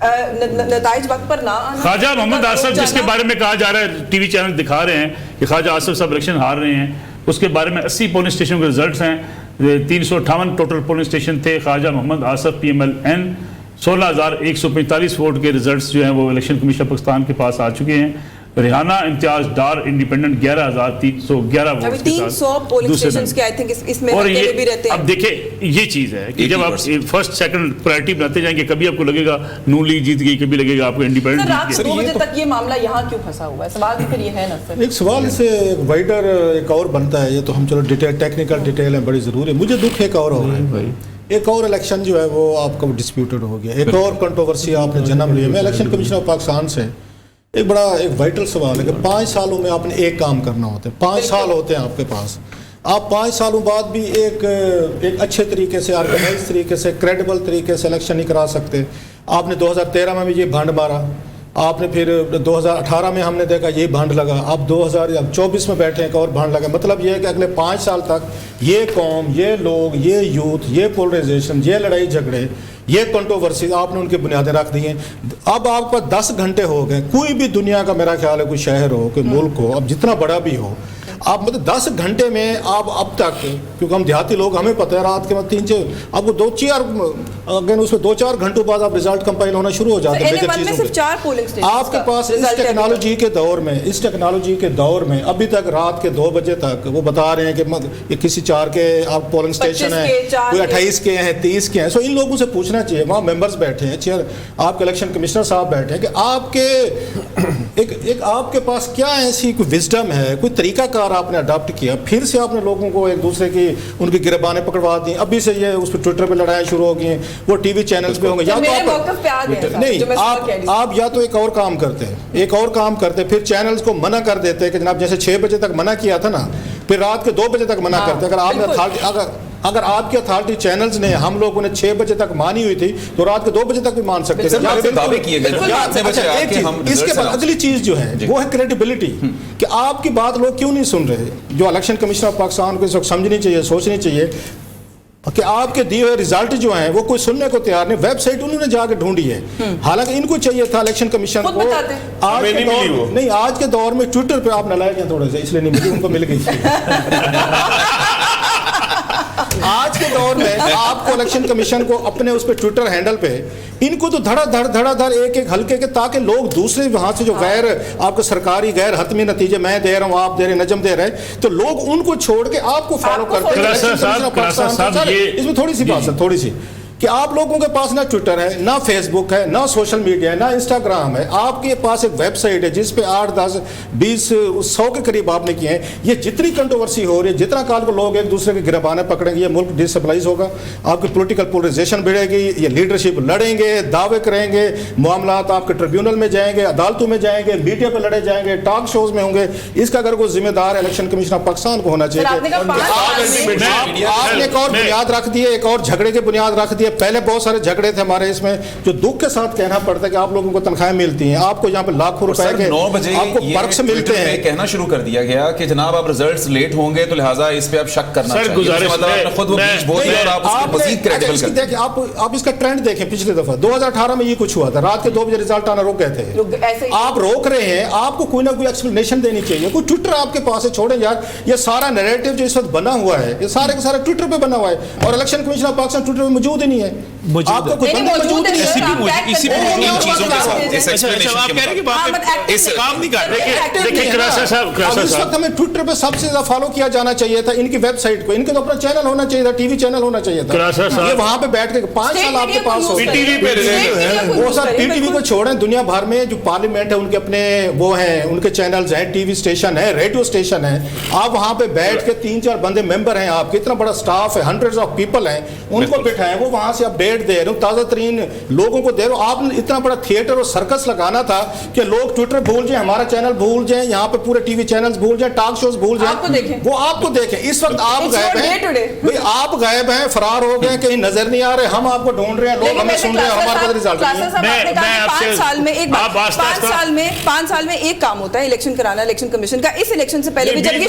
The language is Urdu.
نتائج وقت پر نہ آنا. خواجہ محمد آصف جس کے بارے میں کہا جا رہا ہے, ٹی وی چینل دکھا رہے ہیں کہ خواجہ آصف صاحب الیکشن ہار رہے ہیں, اس کے بارے میں 80 پولنگ اسٹیشن کے ریزلٹس ہیں, 358 ٹوٹل پولنگ اسٹیشن تھے. Khawaja Muhammad Asif P M L N 16,145 vote کے ریزلٹس جو ہیں وہ الیکشن کمیشن پاکستان کے پاس آ چکے ہیں. ریحانہ امتیاز ڈار انڈیپینڈنٹ 11,311 ووٹس کے ساتھ 300 پولنگ اسٹیشنز کے آئی تھنک اس میں اکیلے بھی رہتے ہیں. اب دیکھیں یہ چیز ہے کہ جب آپ فرسٹ سیکنڈ پرائرٹی بناتے جائیں گے, کبھی آپ کو لگے گا نون لیگ جیت گئی, کبھی لگے گا آپ کو انڈیپینڈنٹ رات کے 2 بجے تک یہ معاملہ یہاں کیوں پھنسا ہوا ہے؟ سوال پھر یہ ہے نا سر, ایک سوال سے وائڈر ایک اور بنتا ہے. یہ تو ہم چلو ڈیٹیل ٹیکنیکل ڈیٹیل ہیں بڑی ضروری ہے. مجھے دکھ ایک اور ہو رہا ہے, ایک اور الیکشن جو ہے وہ آپ کا ڈسپیوٹڈ ہو گیا, ایک اور کنٹروورسی آپ نے جنم لی. میں الیکشن کمیشن آف پاکستان سے ایک بڑا ایک وائٹل سوال ہے کہ 5 سالوں میں آپ نے ایک کام کرنا ہوتا ہے. 5 سال ہوتے ہیں آپ کے پاس, آپ 5 سالوں بعد بھی ایک اچھے طریقے سے آرگنائز طریقے سے کریڈیبل طریقے سے الیکشن نہیں کرا سکتے. آپ نے 2013 میں بھی یہ بھانڈ مارا, آپ نے پھر 2018 میں ہم نے دیکھا یہ بھانڈ لگا, آپ 2024 میں بیٹھے ایک اور بھانڈ لگا. مطلب یہ ہے کہ اگلے 5 سال تک یہ قوم, یہ لوگ, یہ یوتھ, یہ پولرائزیشن, یہ لڑائی جھگڑے, یہ کنٹروورسی آپ نے ان کی بنیادیں رکھ دی ہیں. اب آپ کا 10 گھنٹے ہو گئے. کوئی بھی دنیا کا میرا خیال ہے کوئی شہر ہو, کوئی ملک ہو, اب جتنا بڑا بھی ہو, آپ مطلب 10 گھنٹے میں آپ اب تک, کیونکہ ہم دیہاتی لوگ ہمیں پتہ ہے رات کے 3-4 آپ کو 2-4 اس میں 2-4 گھنٹوں بعد آپ رزلٹ کمپائل ہونا شروع ہو جاتے ہیں. آپ کے پاس اس ٹیکنالوجی کے دور میں ابھی تک رات کے 2 بجے تک وہ بتا رہے ہیں کہ کسی 4 کے آپ پولنگ اسٹیشن ہیں, کوئی 28 کے ہیں, 30 کے ہیں. سو ان لوگوں سے پوچھنا چاہیے, وہاں ممبرز بیٹھے ہیں, چیئر آپ کے الیکشن کمشنر صاحب بیٹھے ہیں, کہ آپ کے ایک آپ کے پاس کیا ایسی کوئی وزڈم ہے, کوئی طریقہ کار آپ نے اڈاپٹ کیا, پھر سے آپ نے لوگوں کو ایک دوسرے کی ان کی گربانیں پکڑوا دی. ابھی سے یہ اس پہ ٹویٹر پہ لڑائیں شروع ہو گئی ہیں, وہ ٹی وی چینلز پہ ہوں گے. یا تو نہیں, آپ یا تو ایک اور کام کرتے پھر چینلز کو منع کر دیتے کہ جناب جیسے 6 بجے تک منع کیا تھا نا, پھر رات کے 2 بجے تک منع کرتے. اگر آپ کی اتھارٹی چینلز نے ہم لوگوں نے 6 بجے تک مانی ہوئی تھی تو رات کے 2 بجے تک بھی مان سکتے تھے. اس کے بعد اگلی چیز جو ہے وہ ہے کریڈیبلٹی, کہ آپ کی بات لوگ کیوں نہیں سن رہے. جو الیکشن کمیشن آف پاکستان کو اس وقت سمجھنی چاہیے, سوچنی چاہیے کہ آپ کے دیے ہوئے ریزلٹ جو ہیں وہ کوئی سننے کو تیار نہیں. ویب سائٹ انہوں نے جا کے ڈھونڈی ہے, حالانکہ ان کو چاہیے تھا الیکشن کمیشن کو. آج کے دور میں ٹویٹر پہ آپ نلائق ہیں تھوڑے سے, اس لیے نہیں ملی, ان کو مل گئی. آج کے دور میں آپ کو الیکشن کمیشن کو اپنے اس پہ ٹویٹر ہینڈل پہ ان کو تو دھڑا دھڑ ایک حلقے کے, تاکہ لوگ دوسرے وہاں سے جو غیر آپ کو سرکاری غیر حتمی نتیجے میں دے رہا ہوں, آپ دے رہے, نجم دے رہے, تو لوگ ان کو چھوڑ کے آپ کو فالو کرتے ہیں. اس میں تھوڑی سی بات ہے, تھوڑی سی, کہ آپ لوگوں کے پاس نہ ٹویٹر ہے, نہ فیس بک ہے, نہ سوشل میڈیا ہے, نہ انسٹاگرام ہے. آپ کے پاس ایک ویب سائٹ ہے جس پہ 8, 10, 20, 100 کے قریب آپ نے کیے ہیں. یہ جتنی کنٹروورسی ہو رہی ہے, جتنا کال کو لوگ ایک دوسرے کی گربانیں پکڑیں گے, یہ ملک ڈسپلائز ہوگا, آپ کی پولیٹیکل پولرائزیشن بڑھے گی, یہ لیڈرشپ لڑیں گے, دعوے کریں گے, معاملات آپ کے ٹریبیونل میں جائیں گے, عدالتوں میں جائیں گے, میڈیا پہ لڑے جائیں گے, ٹاک شوز میں ہوں گے. اس کا اگر کوئی ذمہ دار الیکشن کمیشن آف پاکستان کو ہونا چاہیے. آپ نے ایک اور بنیاد رکھ دی ہے, ایک اور جھگڑے کی بنیاد رکھ دی ہے. پہلے بہت سارے جھگڑے تھے ہمارے, اس میں جو دکھ کے ساتھ کہنا پڑتا ہے کہ آپ لوگوں کو تنخواہیں ملتی ہیں, آپ کو یہاں پہ لاکھوں روپے کے آپ کو پرکس ملتے ہیں. کہنا شروع کر دیا گیا کہ جناب آپ ریزلٹس لیٹ ہوں گے تو لہٰذا اس پہ آپ شک کرنا چاہیے. خود وہ بیچ بول رہے اور آپ اس کو مزید کریڈیبل کرتے ہیں. آپ اس کا ٹرینڈ دیکھیں, پچھلے دفعہ 2018 میں یہ کچھ ہوا تھا, رات کے 2 بجے ریزلٹ آنا روک گئے تھے. آپ روک رہے ہیں, آپ کو کوئی نہ کوئی ایکسپلینیشن دینی چاہیے. کوئی ٹویٹر آپ کے پاس ہے, چھوڑیں یار, یہ سارا نیریٹو جو اس وقت بنا ہوا ہے یہ سارے کے سارے ٹویٹر پہ بنا ہوا ہے, اور election commission of Pakistan Twitter پہ موجود ہی نہیں ہے. آپ کو کوئی موجود نہیں ہے. اسی چیزوں کے ساتھ اس ایکسپلینیشن کے بعد اس کام نہیں کر رہے. دیکھیں اس وقت ہمیں ٹویٹر پہ سب سے زیادہ فالو کیا جانا چاہیے تھا, ان کی ویب سائٹ کو, ان کے تو اپنا چینل ہونا چاہیے تھا, ٹی وی چینل ہونا چاہیے تھا. یہ وہاں پہ بیٹھ کے 5 سال آپ کے پاس ہو, وہ سب پی ٹی وی کو چھوڑیں, دنیا بھر میں جو پارلیمنٹ ہے ان کے اپنے وہ ہیں, ان کے چینلز ہیں, ٹی وی اسٹیشن ہے, ریڈیو اسٹیشن ہے. آپ وہاں پہ بیٹھ کے 3-4 بندے ممبر ہیں, آپ کے اتنا بڑا اسٹاف ہے, ہنڈریڈز آف پیپل ہیں, ان کو بٹھائیں, وہ وہاں سے اپڈیٹ دے رہے ہوں, تازہ ترین لوگوں کو دے رہے ہو. آپ نے اتنا بڑا تھیٹر اور سرکس لگانا تھا کہ لوگ ٹویٹر بھول جائیں, ہمارا چینل بھول جائیں, یہاں پہ پورے ٹی وی چینلز بھول جائیں, ٹاک شوز بھول جائیں, وہ آپ کو دیکھیں. اس وقت آپ غائب ہیں, آپ غائب ہیں, فرار ہو گئے, کہیں نظر نہیں آ رہے, ہم آپ کو ڈھونڈ رہے ہیں, لوگ ہمیں سن رہے ہیں, ہمارے پاس ریزلٹ نہیں. 5 سال میں ایک کام ہوتا ہے الیکشن کرانا الیکشن کمیشن کا. اس الیکشن سے پہلے بھی جب یہ